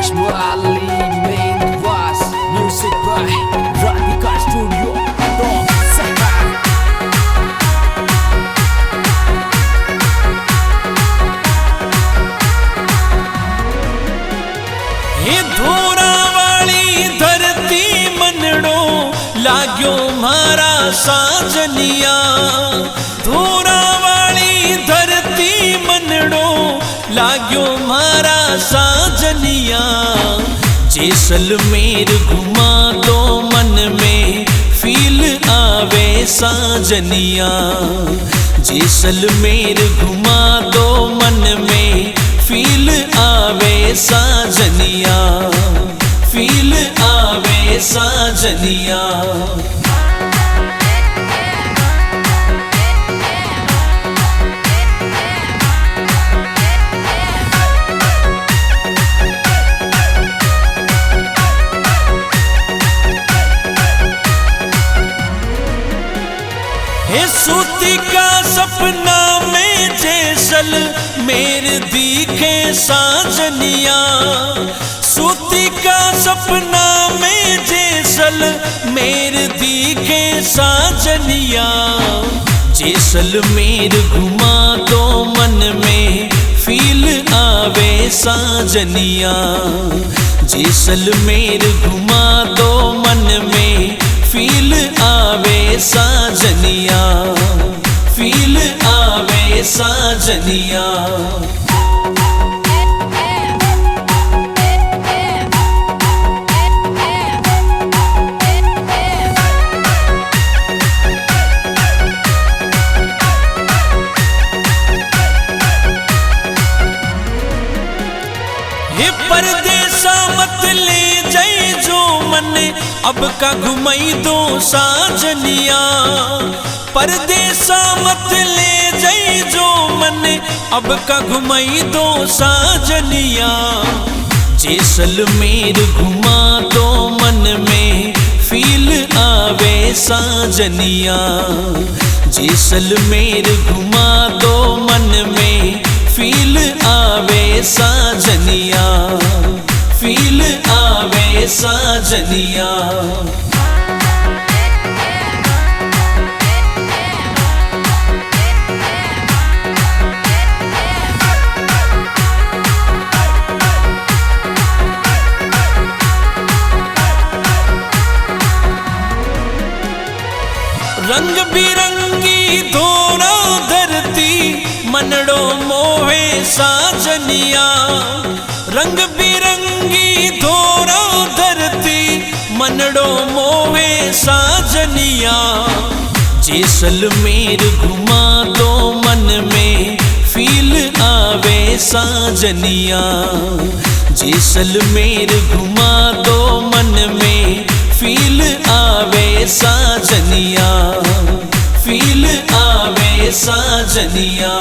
Cosmo Ali main was music by Radhika Studio. Top Sahar. हे धोरा वाली धरती मनड़ो लाग्यो मारा साजनिया। धोरा वाली धरती मनड़ो लाग्यो मारा साजनिया। जैसलमेर घुमा दो मन में फील आवे साजनिया। जैसलमेर घुमा दो मन में फील आवे साजनिया। फील आवे साजनिया। हे सूती का सपना में जैसलमेर दिखे साजनिया। सूती का सपना में जैसलमेर दिखे साजनिया। जैसलमेर घुमा दो मन में फील आवे साजनिया। जैसलमेर घुमा दो मन में फील आवे साजनिया। फील आवे साजनिया। हे परदेसा मत ले जाई जो मन अब का घुमाई दो साजनिया। परदेसा मत ले जाई जो मन अब का घुमाई दो साजनिया। जैसलमेर घुमा दो मन में फील आवे साजनिया। जैसलमेर घुमा दो मन में फील आवे साजनिया। फील आवे साजनिया। रंग बिरंगी धोरा धरती मनड़ो मोहे साजनिया। रंग बिरंगी धोरा धरती मनड़ो मोहे साजनिया। जैसलमेर घुमा दो मन में फील आवे साजनिया। जैसलमेर घुमा दो मन में फील आवे साजनिया। फील आवे साजनिया।